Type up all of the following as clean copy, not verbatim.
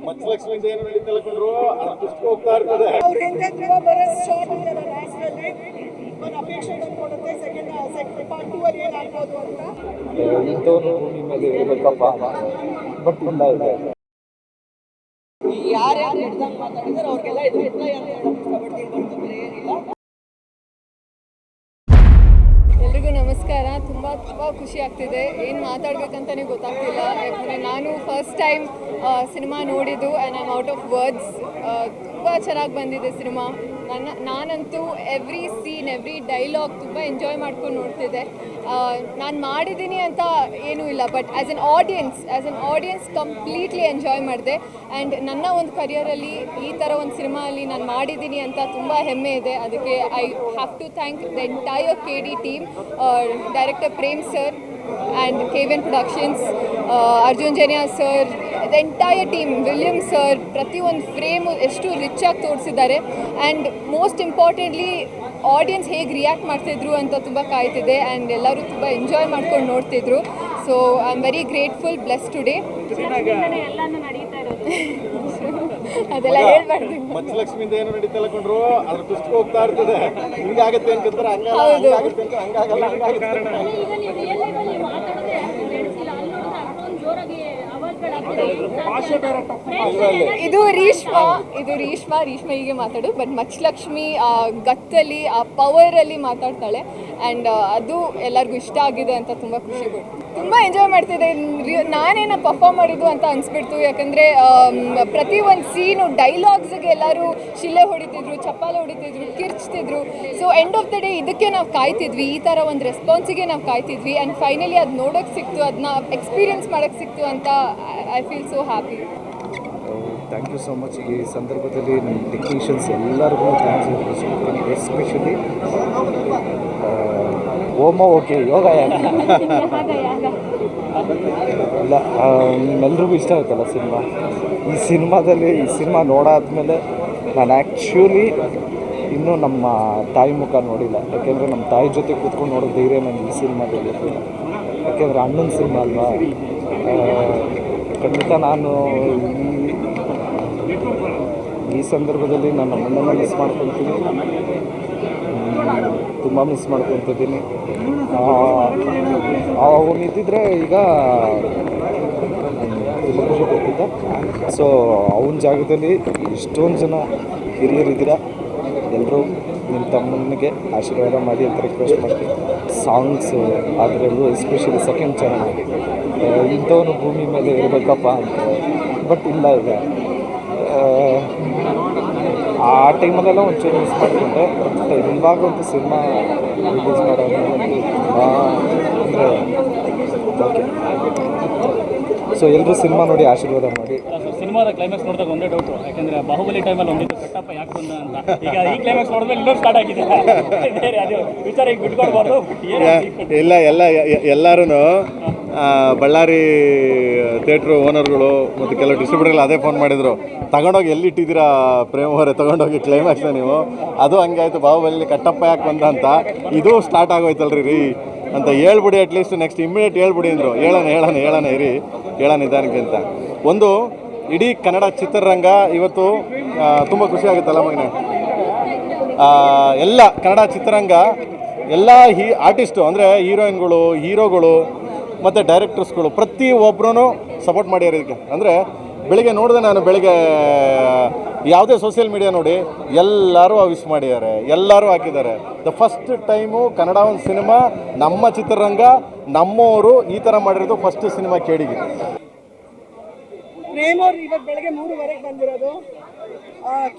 ಮಚ್ಚಲಕ್ಷ್ಮಿಯಿಂದ ಏನು ನಡೀತಲ್ಲ ಕೊಂಡ್ರು ಅದಷ್ಟು ಹೋಗ್ತಾ ಇರ್ತದೆ. ಅವ್ರು ಹೆಂಗೆ ಧ್ರುವ ಬರೋ ಶಾರ್ಟ್ ಇದೆಯಲ್ಲ ಲಾಸ್ಟಲ್ಲಿ ಒಂದು ಅಪೇಕ್ಷೆ ಕೊಡುತ್ತೆ ಸೆಕೆಂಡ್ ಪಾರ್ಟ್ 2 ಅಲ್ಲಿ ಏನಾಗ್ಬೋದು ಅಂತ. ಇಂಥವ್ರು ಭೂಮಿ ಮೇಲೆ ಇರಬೇಕಪ್ಪ ಬಟ್ ಇಲ್ಲ ಇದೆ. ಯಾರ್ಯಾರು ಹಿಡ್ದಂಗೆ ಮಾತಾಡಿದಾರೆ ಅವ್ರಿಗೆಲ್ಲ ಇದು ರಿಪ್ಲೈ ಅಂತ ಇಷ್ಟಪಡ್ತೀನಿ ಬಂತು, ಬೇರೆ ಏನಿಲ್ಲ. ಎಲ್ರಿಗೂ ನಮಸ್ಕಾರ. ತುಂಬ ಖುಷಿ ಆಗ್ತಿದೆ. ಏನು ಮಾತಾಡಬೇಕಂತಲೇ ಗೊತ್ತಾಗ್ತಿಲ್ಲ. ಯಾಕಂದರೆ ನಾನು ಫಸ್ಟ್ ಟೈಮ್ ಸಿನಿಮಾ ನೋಡಿದ್ದು and I am out of words. ತುಂಬ ಚೆನ್ನಾಗಿ ಬಂದಿದೆ ಸಿನಿಮಾ. ನಾನಂತೂ ಎವ್ರಿ ಸೀನ್ ಎವ್ರಿ ಡೈಲಾಗ್ ತುಂಬ ಎಂಜಾಯ್ ಮಾಡ್ಕೊಂಡು ನೋಡ್ತಿದ್ದೆ. ನಾನು ಮಾಡಿದ್ದೀನಿ ಅಂತ ಏನೂ ಇಲ್ಲ, but as an audience completely enjoy ಮಾಡಿದೆ. ಆ್ಯಂಡ್ ನನ್ನ ಒಂದು ಕರಿಯರಲ್ಲಿ ಈ ಥರ ಒಂದು ಸಿನಿಮಾ ಅಲ್ಲಿ ನಾನು ಮಾಡಿದ್ದೀನಿ ಅಂತ ತುಂಬ ಹೆಮ್ಮೆ ಇದೆ. ಅದಕ್ಕೆ I have to thank the entire KD team, director Prem sir and KVN Productions, Arjun Jenya sir, the entire team, William sir, ಪ್ರತಿಯೊಂದು ಫ್ರೇಮು ಎಷ್ಟು ರಿಚಾಗಿ ತೋರಿಸಿದ್ದಾರೆ. ಆ್ಯಂಡ್ ಮೋಸ್ಟ್ ಇಂಪಾರ್ಟೆಂಟ್ಲಿ ಆಡಿಯನ್ಸ್ ಹೇಗೆ ರಿಯಾಕ್ಟ್ ಮಾಡ್ತಿದ್ರು ಅಂತ ತುಂಬ ಕಾಯ್ತಿದೆ. ಆ್ಯಂಡ್ ಎಲ್ಲರೂ ತುಂಬ ಎಂಜಾಯ್ ಮಾಡ್ಕೊಂಡು ನೋಡ್ತಿದ್ರು. So I am very grateful, bless today. ಅದೆಲ್ಲ ಹೇಳ್ಬಾರ್ದು. ಮಚ್ಚಲಕ್ಷ್ಮಿಯಿಂದ ಏನು ನಡೀತಲ್ಲ ಕೊಂಡ್ರು ಅದಷ್ಟು ಹೋಗ್ತಾ ಇರ್ತದೆ. ಹಿಂಗಾಗತ್ತೆ ಅನ್ಕೊಂತಾರೆ, ಹಂಗಾಗುತ್ತೆ ಅಂತ ಹಂಗಾಗಲ್ಲ, ಇದು ರೀಶ್ಮಾ ಹೀಗೆ ಮಾತಾಡು. ಬಟ್ ಮಚ್ಚಲಕ್ಷ್ಮಿ ಗತ್ತಲ್ಲಿ ಆ ಪವರಲ್ಲಿ ಮಾತಾಡ್ತಾಳೆ. ಆ್ಯಂಡ್ ಅದು ಎಲ್ಲರಿಗೂ ಇಷ್ಟ ಆಗಿದೆ ಅಂತ ತುಂಬ ಖುಷಿ ಕೊಡ್ತು. ತುಂಬ ಎಂಜಾಯ್ ಮಾಡ್ತಿದ್ದೆ. ನಾನೇನ ಪರ್ಫಾರ್ಮ್ ಮಾಡಿದ್ದು ಅಂತ ಅನಿಸ್ಬಿಡ್ತು. ಯಾಕಂದರೆ ಪ್ರತಿ ಒಂದು ಸೀನು ಡೈಲಾಗ್ಸ್ಗೆ ಎಲ್ಲರೂ ಶಿಲೆ ಹೊಡಿತಿದ್ರು, ಚಪ್ಪಾಳೆ ಹೊಡಿತಿದ್ರು, ಕಿರ್ಚ್ತಿದ್ರು. So end of the day ಇದಕ್ಕೆ ನಾವು ಕಾಯ್ತಿದ್ವಿ, ಈ ಥರ ಒಂದು ರೆಸ್ಪಾನ್ಸಿಗೆ ನಾವು ಕಾಯ್ತಿದ್ವಿ. ಆ್ಯಂಡ್ ಫೈನಲಿ ಅದು ನೋಡೋಕ್ಕೆ ಸಿಕ್ತು, ಅದನ್ನ ಎಕ್ಸ್ಪೀರಿಯನ್ಸ್ ಮಾಡೋಕ್ಕೆ ಸಿಕ್ತು ಅಂತ I feel so happy. Thank you so much. ಈ ಸಂದರ್ಭದಲ್ಲಿ ನಮ್ಮ ಟೆಕ್ನಿಷಿಯನ್ಸ್ ಎಲ್ಲರಿಗೂ ಥ್ಯಾಂಕ್ಸ್ ಹೇಳ್ತೀನಿ. ಎಸ್ಪೆಷಲಿ ಓಕೆ ಯೋಗ ಇಲ್ಲ, ನಿಮ್ಮೆಲ್ರಿಗೂ ಇಷ್ಟ ಆಯ್ತಲ್ಲ ಸಿನಿಮಾ. ಈ ಸಿನಿಮಾ ನೋಡಾದ್ಮೇಲೆ ನಾನು ಆ್ಯಕ್ಚುಲಿ ಇನ್ನೂ ನಮ್ಮ ತಾಯಿ ಮುಖ ನೋಡಿಲ್ಲ. ಯಾಕೆಂದರೆ ನಮ್ಮ ತಾಯಿ ಜೊತೆ ಕೂತ್ಕೊಂಡು ನೋಡೋ ಧೈರ್ಯ ನನಗೆ ಈ ಸಿನಿಮಾದಲ್ಲಿ. ಯಾಕೆಂದರೆ ಅಣ್ಣನ ಸಿನಿಮಾ ಅಲ್ವಾ. ಖಂಡಿತ ನಾನು ಈ ಸಂದರ್ಭದಲ್ಲಿ ನನ್ನ ಅಣ್ಣನ ಮಿಸ್ ಮಾಡ್ಕೊತೀನಿ, ತುಂಬ ಮಿಸ್ ಮಾಡ್ಕೊತಿದ್ದೀನಿ. ಅವನಿದ್ದಿದ್ರೆ ಈಗ ತುಂಬ ಖುಷಿ ಕೊಡ್ತಿದ್ದ. ಸೊ ಅವನ ಜಾಗದಲ್ಲಿ ಎಷ್ಟೊಂದು ಜನ ಹಿರಿಯರಿದ್ದೀರ, ಎಲ್ಲರೂ ನಿಮ್ಮ ತಮ್ಮನಿಗೆ ಆಶೀರ್ವಾದ ಮಾಡಿ ಅಂತ ರಿಕ್ವೆಸ್ಟ್ ಮಾಡ್ತೀನಿ. ಸಾಂಗ್ಸು ಅದರಲ್ಲೂ ಎಸ್ಪೆಷಲಿ ಸೆಕೆಂಡ್ ಚೆನ್ನಾಗಿ ಇಂಥವನು ಭೂಮಿ ಮೇಲೆ ಇರಬೇಕಪ್ಪ ಅಂತ ಬಟ್ ಇಲ್ಲ ಇದೆ. ಆ ಟೈಮಲ್ಲೆಲ್ಲ ಒಂಚೂರು ಮಿಸ್ ಮಾಡಿಕೊಂಡೆ. ಬಟ್ ಇವಾಗಂತೂ ಸಿನಿಮಾ ರಿಲೀಸ್ ಮಾಡೋದು ಅಂದರೆ ಓಕೆ. ಸೊ ಎಲ್ಲರೂ ಸಿನಿಮಾ ನೋಡಿ ಆಶೀರ್ವಾದ ಮಾಡಿ. ಸಿನಿಮಾದ ಕ್ಲೈಮ್ಯಾಕ್ಸ್ ನೋಡಿದಾಗ ಒಂದೇ ಡೌಟು, ಯಾಕೆಂದರೆ ಬಾಹುಬಲಿ ಟೈಮಲ್ಲಿ ಒಂದಿತ್ತು ಕಟ್ಟಪ್ಪ ಯಾಕೆ ಬಂದ ಅಂತ. ಈಗ ಈ ಕ್ಲೈಮ್ಯಾಕ್ಸ್ ನೋಡಿದ್ರೆ ಇನ್ನೂ ಸ್ಟಾರ್ಟ್ ಆಗಿದೆ. ಅದು ವಿಚಾರ ಈಗ ಬಿಟ್ಕೊಡ್ಬಾರ್ದು. ಇಲ್ಲ ಎಲ್ಲರೂ ಬಳ್ಳಾರಿ ಥಿಯೇಟ್ರು ಓನರ್ಗಳು ಮತ್ತು ಕೆಲವು ಡಿಸ್ಟ್ರಿಬ್ಯೂಟರ್ಗಳು ಅದೇ ಫೋನ್ ಮಾಡಿದರು, ತಗೊಂಡೋಗಿ ಎಲ್ಲಿಟ್ಟಿದ್ದೀರಾ ಪ್ರೇಮ್ ಅವರೇ, ತೊಗೊಂಡೋಗಿ ಕ್ಲೈಮ್ಯಾಕ್ಸ್ನ ನೀವು. ಅದು ಹಂಗಾಯ್ತು, ಬಾಹುಬಲಿ ಕಟ್ಟಪ್ಪ ಯಾಕೆ ಬಂದ ಅಂತ. ಇದು ಸ್ಟಾರ್ಟ್ ಆಗೋಯ್ತಲ್ರಿ ರೀ ಅಂತ ಹೇಳ್ಬಿಡಿ, ಅಟ್ಲೀಸ್ಟ್ ನೆಕ್ಸ್ಟ್ ಇಮ್ಮಿಡಿಯೇಟ್ ಹೇಳ್ಬಿಡಿ ಅಂದರು. ಹೇಳೋಣ ಇರಿ, ಹೇಳೋಣ ನಿಧಾನಕ್ಕೆ ಅಂತ. ಒಂದು ಇಡೀ ಕನ್ನಡ ಚಿತ್ರರಂಗ ಇವತ್ತು ತುಂಬ ಖುಷಿ ಆಗುತ್ತಲ್ಲ ಮಗನೇ. ಎಲ್ಲ ಕನ್ನಡ ಚಿತ್ರರಂಗ ಎಲ್ಲ ಆರ್ಟಿಸ್ಟು ಅಂದರೆ ಹೀರೋಗಳು ಮತ್ತು ಡೈರೆಕ್ಟರ್ಸ್ಗಳು ಪ್ರತಿಯೊಬ್ಬರೂ ಸಪೋರ್ಟ್ ಮಾಡ್ಯಾರ ಇದಕ್ಕೆ. ಅಂದರೆ ಬೆಳಿಗ್ಗೆ ನೋಡಿದೆ ನಾನು, ಬೆಳಿಗ್ಗೆ ಯಾವುದೇ ಸೋಷಿಯಲ್ ಮೀಡಿಯಾ ನೋಡಿ ಎಲ್ಲರೂ ವಿಶ್ ಮಾಡಿದ್ದಾರೆ, ಎಲ್ಲರೂ ಹಾಕಿದ್ದಾರೆ. ದ ಫಸ್ಟ್ ಟೈಮು ಕನ್ನಡ ಒಂದು ಸಿನಿಮಾ ನಮ್ಮ ಚಿತ್ರರಂಗ ನಮ್ಮವರು ಈ ಥರ ಮಾಡಿರೋದು ಫಸ್ಟ್ ಸಿನಿಮಾ KDಗೆ. ಪ್ರೇಮ್ ಅವ್ರು ಇವತ್ತು ಬೆಳಗ್ಗೆ 3:30 ಬಂದಿರೋದು.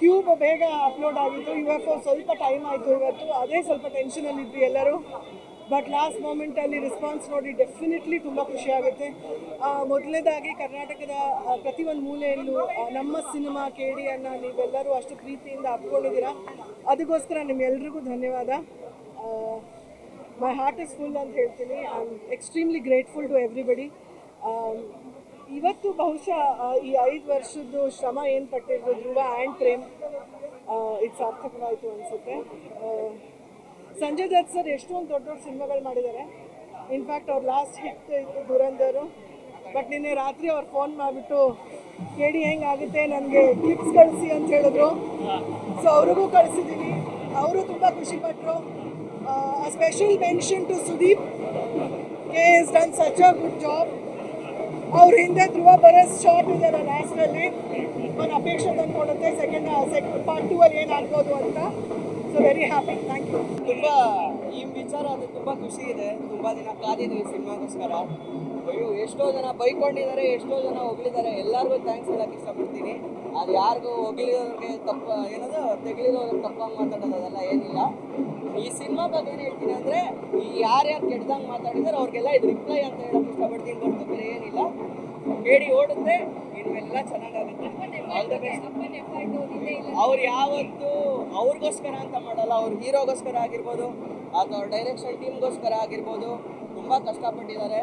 ಕ್ಯೂಬ್ ಬೇಗ ಅಪ್ಲೋಡ್ ಆಗಿತ್ತು, UFO ಸ್ವಲ್ಪ ಟೈಮ್ ಆಯಿತು ಇವತ್ತು. ಅದೇ ಸ್ವಲ್ಪ ಟೆನ್ಷನಲ್ಲಿದ್ವಿ ಎಲ್ಲರೂ. ಬಟ್ ಲಾಸ್ಟ್ ಮೂಮೆಂಟಲ್ಲಿ ರೆಸ್ಪಾನ್ಸ್ ನೋಡಿ ಡೆಫಿನೆಟ್ಲಿ ತುಂಬ ಖುಷಿ ಆಗುತ್ತೆ. ಮೊದಲನೇದಾಗಿ ಕರ್ನಾಟಕದ ಪ್ರತಿಯೊಂದು ಮೂಲೆಯಲ್ಲೂ ನಮ್ಮ ಸಿನಿಮಾ KDಯನ್ನು ನೀವೆಲ್ಲರೂ ಅಷ್ಟು ಪ್ರೀತಿಯಿಂದ ಅಪ್ಕೊಂಡಿದ್ದೀರಾ. ಅದಕ್ಕೋಸ್ಕರ ನಿಮ್ಮೆಲ್ರಿಗೂ ಧನ್ಯವಾದ. ಮೈ ಹಾರ್ಟ್ ಇಸ್ ಫುಲ್ ಅಂತ ಹೇಳ್ತೀನಿ. I am extremely grateful to everybody. ಇವತ್ತು ಬಹುಶಃ ಈ 5 ವರ್ಷದ್ದು ಶ್ರಮ ಏನು ಪಟ್ಟಿದ್ರು ಧ್ರುವ ಆ್ಯಂಡ್ ಪ್ರೇಮ್ ಇದು ಸಾರ್ಥಕವಾಯಿತು ಅನಿಸುತ್ತೆ. ಸಂಜಯ್ ದತ್ ಸರ್ ಎಷ್ಟೊಂದು ದೊಡ್ಡ ಸಿನಿಮಾಗಳು ಮಾಡಿದ್ದಾರೆ. ಇನ್ಫ್ಯಾಕ್ಟ್ ಅವ್ರ ಲಾಸ್ಟ್ ಹಿಟ್ ಇತ್ತು ದುರಂಧರು. ಬಟ್ ನಿನ್ನೆ ರಾತ್ರಿ ಅವ್ರು ಫೋನ್ ಮಾಡಿಬಿಟ್ಟು ಕೇಳಿ ಹೆಂಗಾಗುತ್ತೆ ನನಗೆ ಕ್ಲಿಪ್ಸ್ ಕಳಿಸಿ ಅಂತ ಹೇಳಿದ್ರು. ಸೊ ಅವ್ರಿಗೂ ಕಳಿಸಿದ್ದೀನಿ, ಅವರು ತುಂಬ ಖುಷಿಪಟ್ಟರು. Special mention to Sudeep, he is done such a good job. ಅವ್ರ ಹಿಂದೆ ಧ್ರುವ ಬರಸ್ ಶಾರ್ಟ್ ಇದೆಯಲ್ಲ ಲಾಸ್ಟಲ್ಲಿ, ಒಂದು ಅಪೇಕ್ಷೆ ತಂದ್ಕೊಡುತ್ತೆ ಸೆಕೆಂಡ್ ಪಾರ್ಟ್ 2 ಅಲ್ಲಿ ಏನಾಗ್ಬೋದು ಅಂತ. So very happy, thank you. ತುಂಬ ಈ ವಿಚಾರ ಅದು ತುಂಬ ಖುಷಿ ಇದೆ. ತುಂಬ ದಿನ ಕಾದಿದ್ದೀವಿ ಸಿನಿಮಾಗೋಸ್ಕರ. ಅಯ್ಯೋ ಎಷ್ಟೋ ಜನ ಬೈಕೊಂಡಿದ್ದಾರೆ, ಎಷ್ಟೋ ಜನ ಹೊಗಳಿದ್ದಾರೆ. ಎಲ್ಲರಿಗೂ ಥ್ಯಾಂಕ್ಸ್ ಹೇಳೋಕ್ಕೆ ಇಷ್ಟಪಡ್ತೀನಿ. ಅದು ಯಾರಿಗೂ ಹೊಗಳಿರೋರಿಗೆ ತಪ್ಪ ಏನದು ತೆಗಳಿರೋರಿಗೆ ತಪ್ಪಾಗಿ ಮಾತಾಡೋದು ಅದೆಲ್ಲ ಏನಿಲ್ಲ. ಈ ಸಿನಿಮಾ ಬಗ್ಗೆ ಏನು ಹೇಳ್ತೀನಿ ಅಂದರೆ, ಈ ಯಾರ್ಯಾರು ಕೆಟ್ಟದಂಗೆ ಮಾತಾಡಿದಾರೆ ಅವ್ರಿಗೆಲ್ಲ ಇದು ರಿಪ್ಲೈ ಅಂತ ಹೇಳೋಕ್ಕೆ ಇಷ್ಟಪಡ್ತೀನಿ. ಹೊರತು ಬೇರೆ ಏನಿಲ್ಲ. ಕೇಳಿ ಓಡುತ್ತೆ, ಇನ್ಮೇಲೆಲ್ಲ ಚೆನ್ನಾಗಾಗುತ್ತೆ. All the best. ಅವ್ರು ಯಾವತ್ತೂ ಅವ್ರಿಗೋಸ್ಕರ ಅಂತ ಮಾಡಲ್ಲ. ಅವ್ರ ಹೀರೋಗೋಸ್ಕರ ಆಗಿರ್ಬೋದು ಅಥವಾ ಡೈರೆಕ್ಷನ್ ಟೀಮ್ಗೋಸ್ಕರ ಆಗಿರ್ಬೋದು ತುಂಬ ಕಷ್ಟಪಟ್ಟಿದ್ದಾರೆ.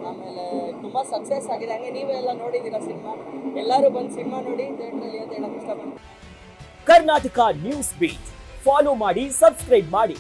ಆಮೇಲೆ ತುಂಬ ಸಕ್ಸಸ್ ಆಗಿದೆ. ಹಂಗೆ ನೀವೆಲ್ಲ ನೋಡಿದ್ದೀರಾ ಸಿನಿಮಾ. ಎಲ್ಲರೂ ಬಂದು ಸಿನಿಮಾ ನೋಡಿ ಥಿಯೇಟ್ರಲ್ಲಿ ಅಂತ ಹೇಳೋಕ್ಕೆ ಇಷ್ಟಪಡ್ತೀನಿ. ಕರ್ನಾಟಕ ನ್ಯೂಸ್ ಬೀಟ್ ಫಾಲೋ ಮಾಡಿ, ಸಬ್ಸ್ಕ್ರೈಬ್ ಮಾಡಿ.